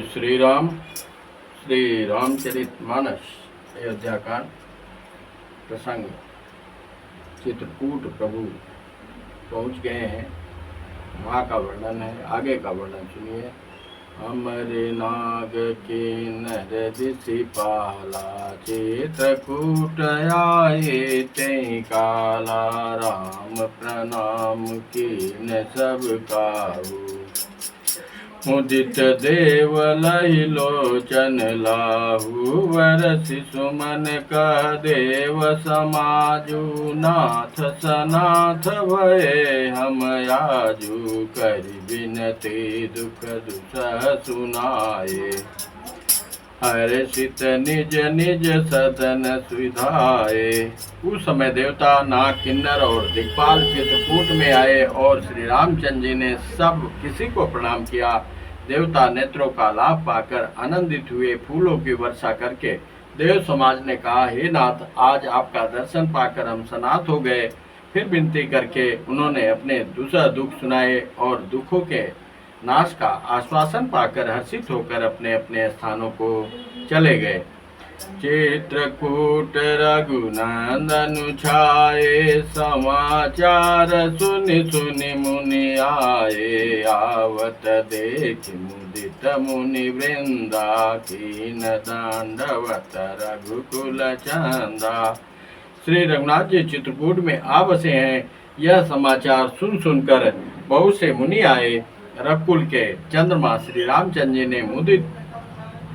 श्री रामचरितमानस अयोध्या कांड प्रसंग चित्रकूट प्रभु पहुंच गए हैं। वहाँ का वर्णन है, आगे का वर्णन सुनिए। अमर नाग के नर दिशि पाला, चित्रकूट आए ते काला, राम प्रणाम कीन सब काहू, मुदित देव लहि लोचन लाहू, वरसि सुमन कह देव समाजू, नाथ सनाथ भये हम आजू, करि बिनती दुख दुसह सुनाए, हर्षित निज निज सदन सुधाए। उस समय देवता, नाग, किन्नर और दिक्पाल चित्रकूट में आए और श्री रामचंद्र जी ने सब किसी को प्रणाम किया। देवता नेत्रों का लाभ पाकर आनंदित हुए। फूलों की वर्षा करके देव समाज ने कहा, हे नाथ, आज आपका दर्शन पाकर हम सनाथ हो गए। फिर विनती करके उन्होंने अपने दूसरा दुख सुनाए और दुखों के नाश का आश्वासन पाकर हर्षित होकर अपने अपने स्थानों को चले गए। चित्रकूट रघुनंदन छाये, समाचार सुनि सुनि मुनि आए, आवत देख मुदित मुनि वृंदा, कीन दांडवत रघुकुल चंदा। श्री रघुनाथ जी चित्रकूट में आ बसे हैं। यह समाचार सुन सुनकर बहुत से मुनि आए। रघुकुल के चंद्रमा श्री रामचंद्र जी ने मुदित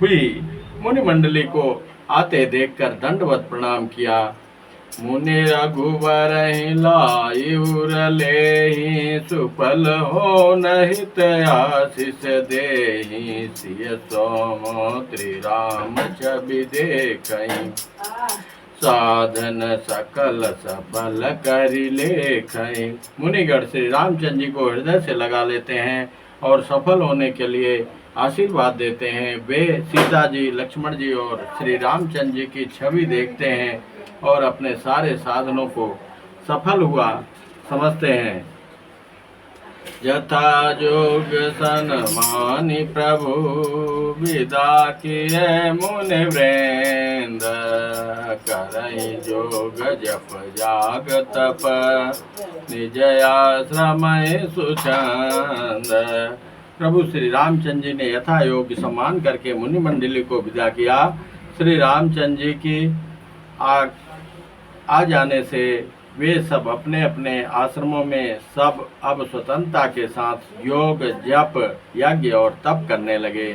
हुई मुनि मंडली को आते देखकर दंडवत प्रणाम किया। मुनि रघुवर लायुर लेहि, सुफल हो नहित आशीष देहि, सिय सौमोत्री राम छवि देखहि, साधन सकल सफल करि लेखहि। मुनिगण श्री रामचंद्र जी को हृदय से लगा लेते हैं और सफल होने के लिए आशीर्वाद देते हैं। वे सीता जी, लक्ष्मण जी और श्री रामचंद्र जी की छवि देखते हैं और अपने सारे साधनों को सफल हुआ समझते हैं। यथा जोग सन्मानि प्रभु, विदा किए मुनि वृंद, करहि जोग जप जाग तप, निज आश्रम सुचंद। प्रभु श्री रामचंद्र जी ने यथा योग सम्मान करके मुनि मंडली को विदा किया। श्री रामचंद्र जी की आ जाने से वे सब अपने अपने आश्रमों में सब अब स्वतंत्रता के साथ योग, जप, यज्ञ और तप करने लगे।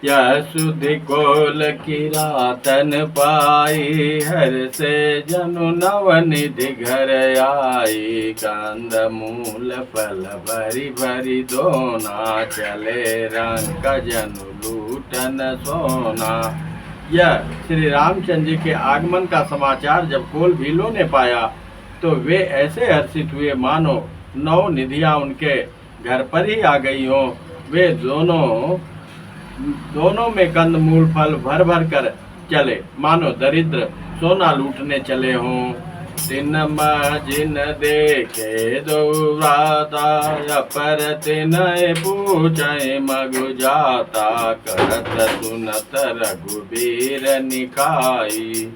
यह सुधि कोल किरातन पाई, हर से जनु नवनिधि घर आई, कंद मूल फल भरी भरी दोना, चले रंग जनु लूटन सोना। यह श्री रामचंद्र जी के आगमन का समाचार जब कोल भीलों ने पाया तो वे ऐसे हर्षित हुए मानो 9 निधियां उनके घर पर ही आ गई हों। वे दोनों में कंद मूल फल भर भर कर चले, मानो दरिद्र सोना लूटने चले हों। तिन जिन देखे दो व्राता, अपर तिनय पूछे मगु जाता, करत सुनत रघुबीर निकाई,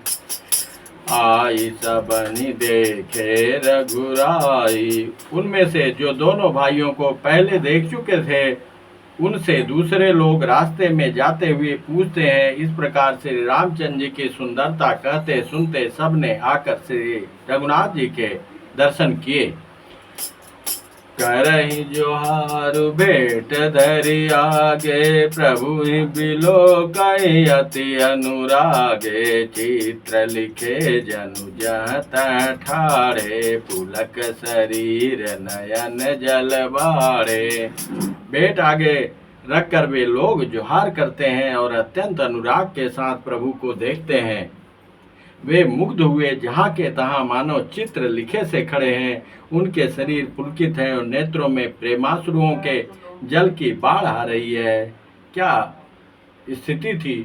आई सबनि देखे रघुराई। उनमें से जो दोनों भाइयों को पहले देख चुके थे, उनसे दूसरे लोग रास्ते में जाते हुए पूछते हैं। इस प्रकार श्री रामचंद्र जी की सुंदरता कहते सुनते सबने आकर श्री रघुनाथ जी के दर्शन किए। करहि जोहारु भेंट धरि आगे, प्रभु बिलो कहि अति अनुरागे, चित्र लिखे जनु जत ठाड़े, पुलक शरीर नयन जल बाड़े। भेंट आगे रखकर वे लोग जोहार करते हैं और अत्यंत अनुराग के साथ प्रभु को देखते हैं। वे मुग्ध हुए, जहाँ के तहाँ मानो चित्र लिखे से खड़े हैं। उनके शरीर पुलकित हैं और नेत्रों में प्रेमाश्रुओं के जल की बाढ़ आ रही है। क्या स्थिति थी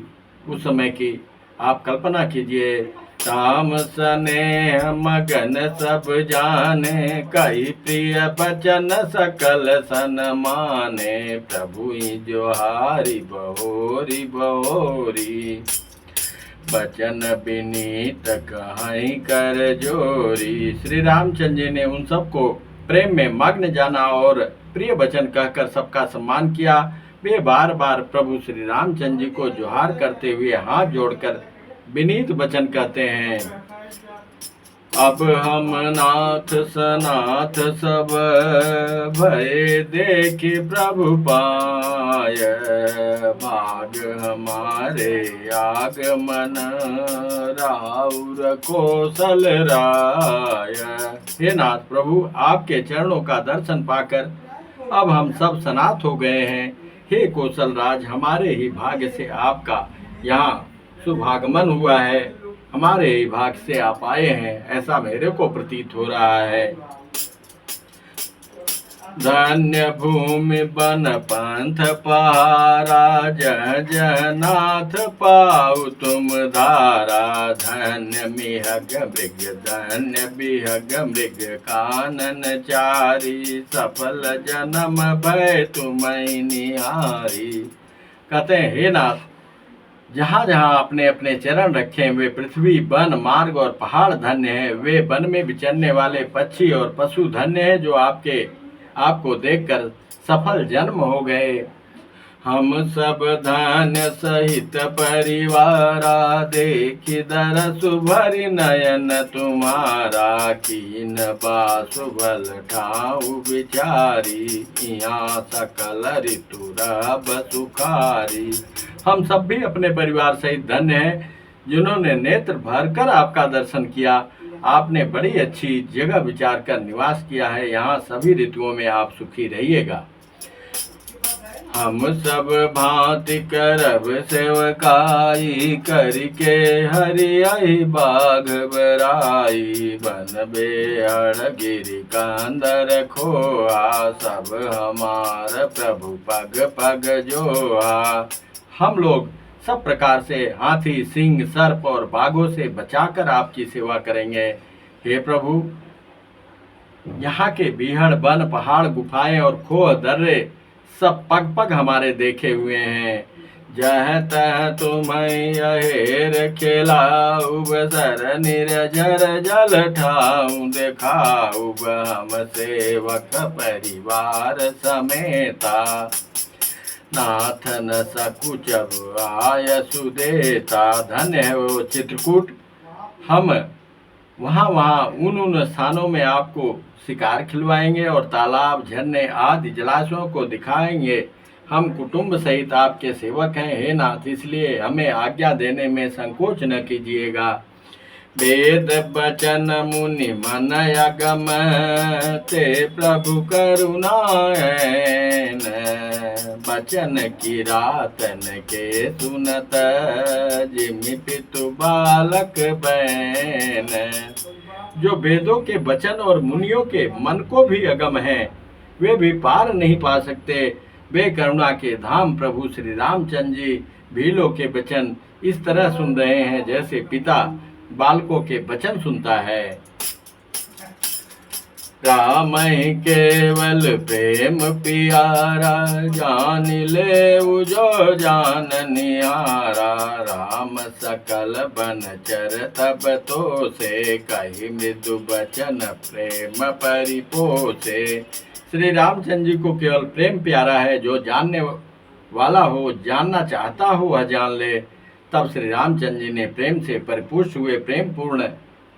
उस समय की, आप कल्पना कीजिए। राम स्नेह मगन सब जाने, कई प्रिय बचन सकल सन माने। प्रभु जोहारी बहोरी बहोरी, बचन विनीत कहीं कर जोरी। श्री रामचंद्र जी ने उन सबको प्रेम में मग्न जाना और प्रिय वचन कहकर सबका सम्मान किया। वे बार बार प्रभु श्री रामचंद्र जी को जोहार करते हुए हाथ जोड़कर विनीत वचन कहते हैं। अब हम नाथ सनाथ सब भय देख प्रभु पाय, भाग हमारे आगमन राउर कौशल राय। हे नाथ प्रभु, आपके चरणों का दर्शन पाकर अब हम सब सनाथ हो गए हैं। हे कौशल राज, हमारे ही भाग्य से आपका यहाँ शुभागमन हुआ है, हमारे ही भाग से आप आए हैं, ऐसा मेरे को प्रतीत हो रहा है। धन्य भूमि बन पंथ पहारा, जय जयनाथ पाऊ तुम धारा। धन्य मिहग मृग धन्य बिहग मृग कानन चारी, सफल जन्म भय तुम्हें निहारी। कहते हैं, हे नाथ, जहाँ जहाँ आपने अपने चरण रखे वे पृथ्वी वन मार्ग और पहाड़ धन्य है। वे वन में विचरने वाले पक्षी और पशु धन्य है, जो आपको देखकर सफल जन्म हो गए। हम सब धन्य सहित परिवारा, देखी दरस भरि नयन तुम्हारा। कीन बासु बल ठाऊ बिचारी, यहाँ सकल ऋतु रब सुखारी। हम सब भी अपने परिवार सहित धन्य हैं, जिन्होंने नेत्र भरकर आपका दर्शन किया। आपने बड़ी अच्छी जगह विचार कर निवास किया है, यहाँ सभी ऋतुओं में आप सुखी रहिएगा। हम सब भांति करब सेवकाई, करके हरियाई बाघ बराई। बन बेहड़ गिरि कांदर खोआ, सब हमार प्रभु पग पग जोआ। हम लोग सब प्रकार से हाथी, सिंह, सर्प और बाघों से बचाकर आपकी सेवा करेंगे। हे प्रभु, यहाँ के बीहड़, वन, पहाड़, गुफाएं और खोह दर्रे सब पग पग हमारे देखे हुए हैं। जह तह तुम्हें अहेर खिलाऊ, सर निर्जर जल ठाऊ देखाऊ। हम सेवक परिवार समेता, नाथ न सकुचब आय सुदेता। धन्य है वो चित्रकूट, हम वहाँ उन स्थानों में आपको शिकार खिलवाएंगे और तालाब, झरने आदि जलाशयों को दिखाएंगे। हम कुटुंब सहित आपके सेवक हैं हे नाथ, इसलिए हमें आज्ञा देने में संकोच न कीजिएगा। वेद बचन मुनि मन अगम, ते प्रभु करुणायन। बचन की रातन के सुनत, जिमि पितु बालक बैन। जो वेदों के वचन और मुनियों के मन को भी अगम हैं, वे भी पार नहीं पा सकते। वे करुणा के धाम प्रभु श्री रामचंद्र जी भीलों के वचन इस तरह सुन रहे हैं, जैसे पिता बालकों के वचन सुनता है। राम ही केवल प्रेम पियारा, जान ले जो जान निहारा। राम सकल बन चर तब तो से, कही मृदु बचन प्रेम परिपोसे। श्री रामचंद्र जी को केवल प्रेम प्यारा है, जो जानने वाला हो, जानना चाहता हो वह जान ले। तब श्री रामचंद्र जी ने प्रेम से परिपुष्ट हुए प्रेम पूर्ण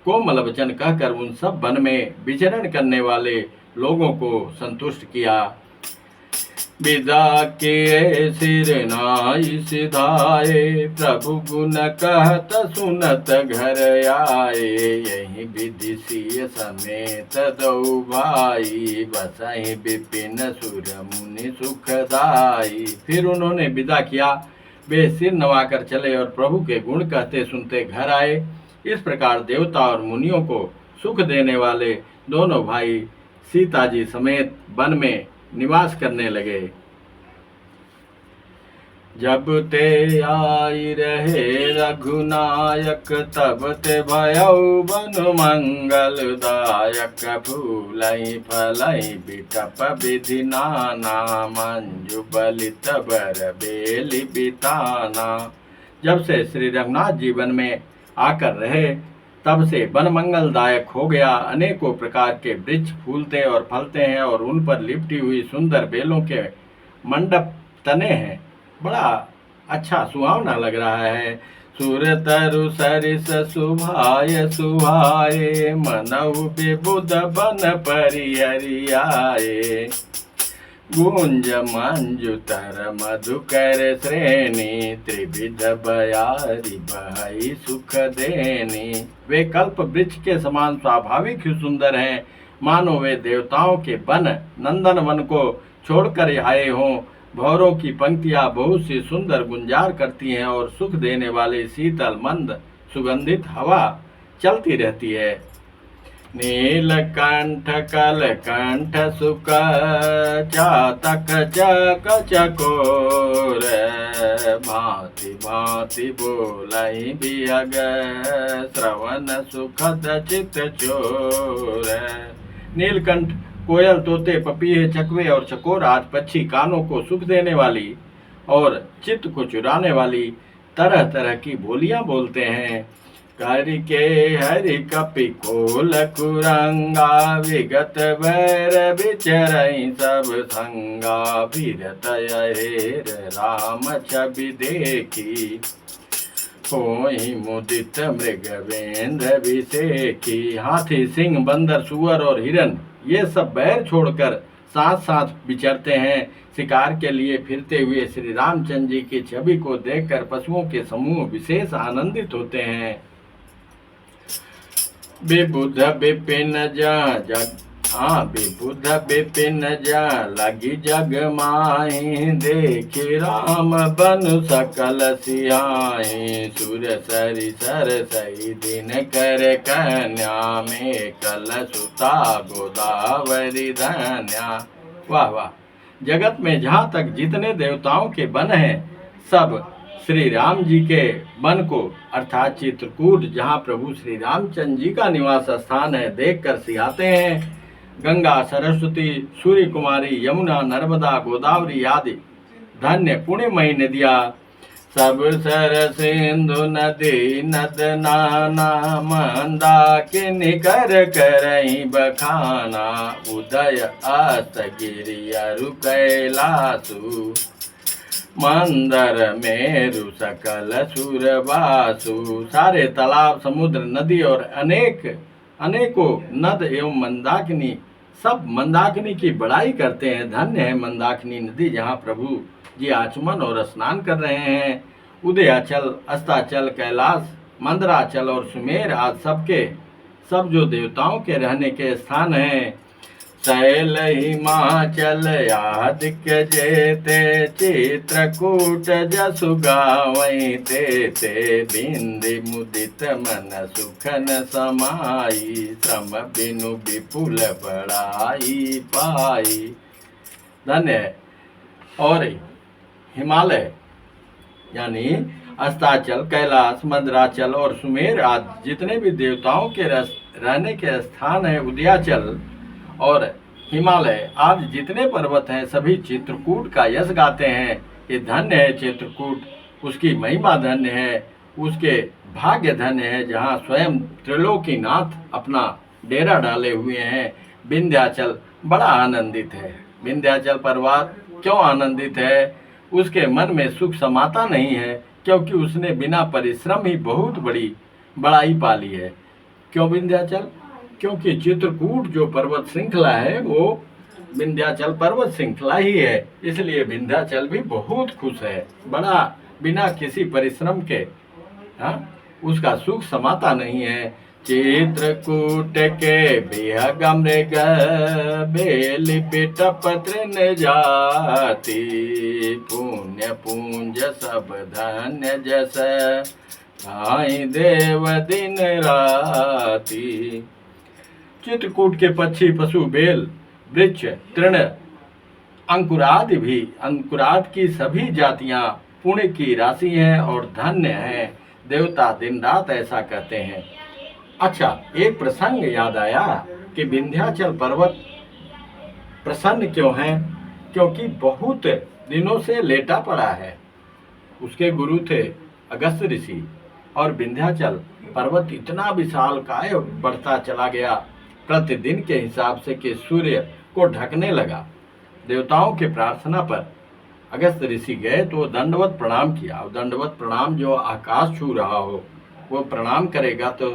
कोमल वचन कहकर उन सब वन में विचरण करने वाले लोगों को संतुष्ट किया। विदा के सिर नाई सिधाए, प्रभु गुण कहत सुनत घर आए। यही विधि सिय समेत दो भाई, बसहि विपिन सुर मुनि सुखदाई। फिर उन्होंने विदा किया, वे सिर नवाकर चले और प्रभु के गुण कहते सुनते घर आए। इस प्रकार देवता और मुनियों को सुख देने वाले दोनों भाई सीता जी समेत वन में निवास करने लगे। जब ते आई रहे रघुनायक, तब ते भयउ बन मंगलदायक। फूलई फलई बिटप विधि नाना, मंजू बलित बर बेली बिताना। जब से श्री रघुनाथ जी वन में आकर रहे, तब से वन मंगलदायक हो गया। अनेकों प्रकार के वृक्ष फूलते और फलते हैं और उन पर लिपटी हुई सुंदर बेलों के मंडप तने हैं। बड़ा अच्छा सुहावना लग रहा है। सुर तरु सरिस सुभाय सुहाए, मनऊ विबुध बन परिहरियाए। गुंज मंजुतर मधुकर श्रेणी, त्रिविध बयारी बहई सुख देनी। वे कल्प वृक्ष के समान स्वाभाविक ही सुंदर हैं, मानो वे देवताओं के वन नंदन वन को छोड़कर आए हों। भौरों की पंक्तियां बहुत सी सुंदर गुंजार करती हैं और सुख देने वाली शीतल मंद सुगंधित हवा चलती रहती है। नीलकंठ कलकंठ सुख चातक चक चकोर, भांति भांति बोलई बिहग, श्रवण सुखद चित चोर। नीलकंठ कोयल, तोते, पपीहे, चकवे और चकोर आदि पक्षी कानों को सुख देने वाली और चित्त को चुराने वाली तरह तरह की बोलियां बोलते हैं। करि के हरि कपि कोल कुरंगा, विगत बैर बिचरई सब संगा। फिरत अहेर राम छवि देखी, होई मुदित मृगवेंद्र विसेखी। हाथी, सिंह, बंदर, सुअर और हिरन ये सब बैर छोड़कर साथ साथ विचरते हैं। शिकार के लिए फिरते हुए श्री रामचंद्र जी की छवि को देखकर पशुओं के समूह विशेष आनंदित होते हैं। विबुध विपिन विबुध विपिन लगी जग माई, देखि राम बनु सकल सिहाई। सुर सरि सर सही दिन कर कन्या, में कल सुता गोदावरी धन्या। वाह वाह। जगत में जहाँ तक जितने देवताओं के वन हैं, सब श्री राम जी के वन को अर्थात चित्रकूट, जहाँ प्रभु श्री रामचंद्र जी का निवास स्थान है, देखकर सिहाते हैं। गंगा, सरस्वती, सूर्य कुमारी, यमुना, नर्मदा, गोदावरी आदि धन्य पुण्यमयी नदियाँ, सब सर सिंधु नदी नद नाना, मंदाकिनी कर करई बखाना। उदय अस्त गिरि अरु कैलासु, मंदर मेरु सकल सुरवासु। सारे तालाब, समुद्र, नदी और अनेकों नद एवं मंदाकिनी सब मंदाकिनी की बड़ाई करते हैं। धन्य है मंदाकिनी नदी, जहाँ प्रभु जी आचमन और स्नान कर रहे हैं। उदयाचल, अस्ताचल, कैलाश, मंदराचल और सुमेर आदि सब जो देवताओं के रहने के स्थान हैं। शैल हिमाचल आदिक्य जेते, चित्रकूट जसु गावई ते। बिंदि मुदित मन सुखन समाई, श्रम बिनु विपुल बड़ाई पाई। धन्य है। और हिमालय यानी अस्ताचल, कैलाश, मंदराचल और सुमेर आदि जितने भी देवताओं के रहने के स्थान हैं, उदयाचल और हिमालय आदि जितने पर्वत हैं, सभी चित्रकूट का यश गाते हैं। ये धन्य है चित्रकूट, उसकी महिमा धन्य है, उसके भाग्य धन्य है, जहाँ स्वयं त्रिलोकीनाथ अपना डेरा डाले हुए हैं। विंध्याचल बड़ा आनंदित है। विंध्याचल पर्वत क्यों आनंदित है? उसके मन में सुख समाता नहीं है, क्योंकि उसने बिना परिश्रम ही बहुत बड़ी बड़ाई पाली है। क्यों विंध्याचल? क्योंकि चित्रकूट जो पर्वत श्रृंखला है वो विंध्याचल पर्वत श्रृंखला ही है, इसलिए विंध्याचल भी बहुत खुश है। बड़ा बिना किसी परिश्रम के उसका सुख समाता नहीं है। चित्रकूट के बिहग मृग, बेली पिटप तृण जाति। पुण्य पूंज सब धन्य जस, आई देव दिन राति। चित्रकूट के पक्षी, पशु, बेल, वृक्ष, तृण, अंकुरादि की सभी जातियां पुण्य की राशि है और धन्य है। देवता दिन रात ऐसा कहते हैं। अच्छा, एक प्रसंग याद आया कि विंध्याचल पर्वत प्रसन्न क्यों है? क्योंकि बहुत दिनों से लेटा पड़ा है। उसके गुरु थे अगस्त्य ऋषि, और विंध्याचल पर्वत इतना विशालकाय बढ़ता चला गया प्रतिदिन के हिसाब से कि सूर्य को ढकने लगा। देवताओं के प्रार्थना पर अगस्त्य ऋषि गए तो दंडवत प्रणाम किया। दंडवत प्रणाम जो आकाश छू रहा हो, वो प्रणाम करेगा तो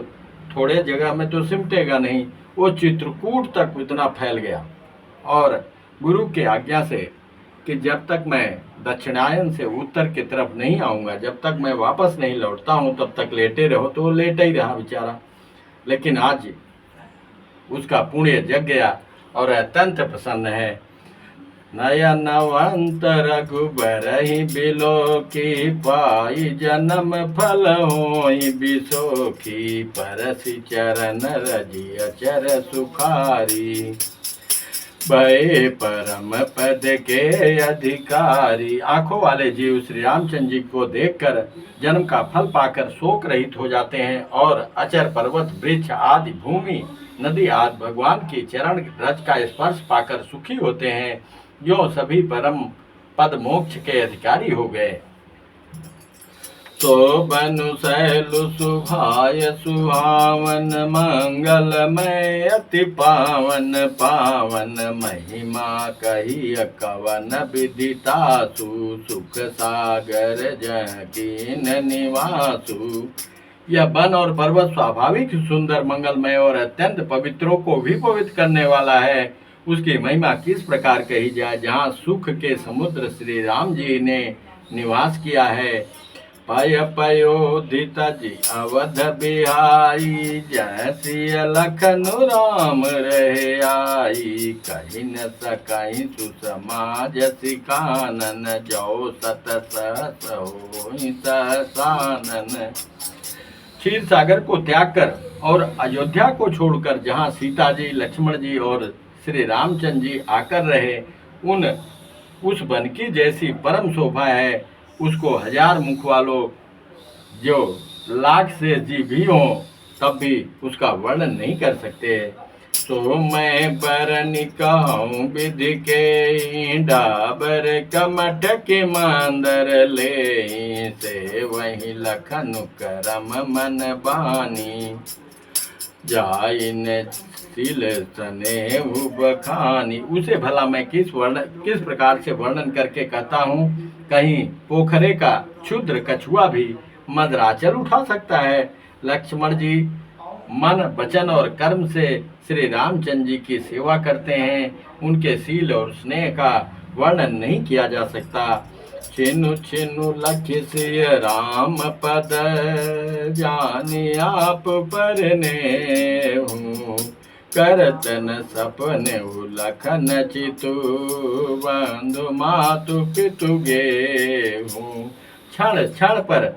थोड़े जगह में तो सिमटेगा नहीं, वो चित्रकूट तक इतना फैल गया। और गुरु के आज्ञा से कि जब तक मैं दक्षिणायन से उत्तर की तरफ नहीं आऊँगा, जब तक मैं वापस नहीं लौटता हूँ, तब तक लेटे रहो। तो वो लेटा ही रहा बेचारा। लेकिन आज उसका पुण्य जग गया और अत्यंत प्रसन्न है। नयनवंत रघुबर ही बिलो की पाई, जन्म फल होई बिसोखी, परसि चरण रजी अचर सुखारी, भय परम पद के अधिकारी। आंखों वाले जीव श्री रामचंद्र जी को देखकर जन्म का फल पाकर शोक रहित हो जाते हैं और अचर पर्वत वृक्ष आदि भूमि नदी आदि भगवान की चरण रज का स्पर्श पाकर सुखी होते हैं, जो सभी परम पद मोक्ष के अधिकारी हो गए। तो बनु सैलु सुभाय सुहावन, मंगलमय अति पावन पावन, महिमा कही कवन विदितासु, सुख सागर जकीन निवासु। यह वन और पर्वत स्वाभाविक सुंदर, मंगलमय और अत्यंत पवित्रों को भी पवित्र करने वाला है। उसकी महिमा किस प्रकार कही जाए। जहाँ सुख के समुद्र श्री राम जी ने निवास किया है। पय पयोधित जी अवध बिहाई, जैसी लखन राम रहे आई, कहीं न सकहीं सुसमाज सिकानन, जो सत सहस होई सहसानन। क्षीर सागर को त्याग कर और अयोध्या को छोड़कर जहाँ सीता जी, लक्ष्मण जी और श्री रामचंद्र जी आकर रहे, उस वन की जैसी परम शोभा है, उसको हजार मुख वालों जो लाख से जी भी हों तब भी उसका वर्णन नहीं कर सकते। तो मैं बरन कहूँ विधि के, डाबर कमठ के मांदर ले, से वही लखन करम मन बानी, जाइन तिल सने बखानी। उसे भला मैं किस प्रकार से वर्णन करके कहता हूँ। कहीं पोखरे का क्षुद्र कछुआ भी मदराचल उठा सकता है। लक्ष्मण जी मन वचन और कर्म से श्री रामचंद्र जी की सेवा करते हैं। उनके शील और स्नेह का वर्णन नहीं किया जा सकता। छिनु छिनु लख्य सिय राम पद, जानी आप परने हूँ, करतन सपने लखन चितु, बंधु मातु पितु गे हूँ। क्षण क्षण पर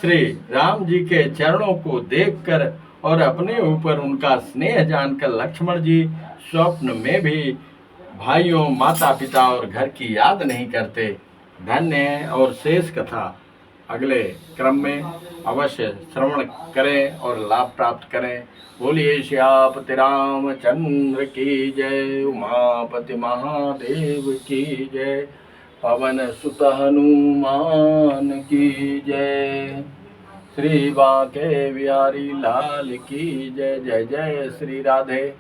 श्री राम जी के चरणों को देखकर और अपने ऊपर उनका स्नेह जानकर लक्ष्मण जी स्वप्न में भी भाइयों, माता पिता और घर की याद नहीं करते। धन्य है। और शेष कथा अगले क्रम में अवश्य श्रवण करें और लाभ प्राप्त करें। बोलिए श्यापति रामचंद्र की जय, उमापति महादेव की जय, पवन सुत हनुमान की जय, श्री बांके बिहारी लाल की जय। जय जय श्री राधे।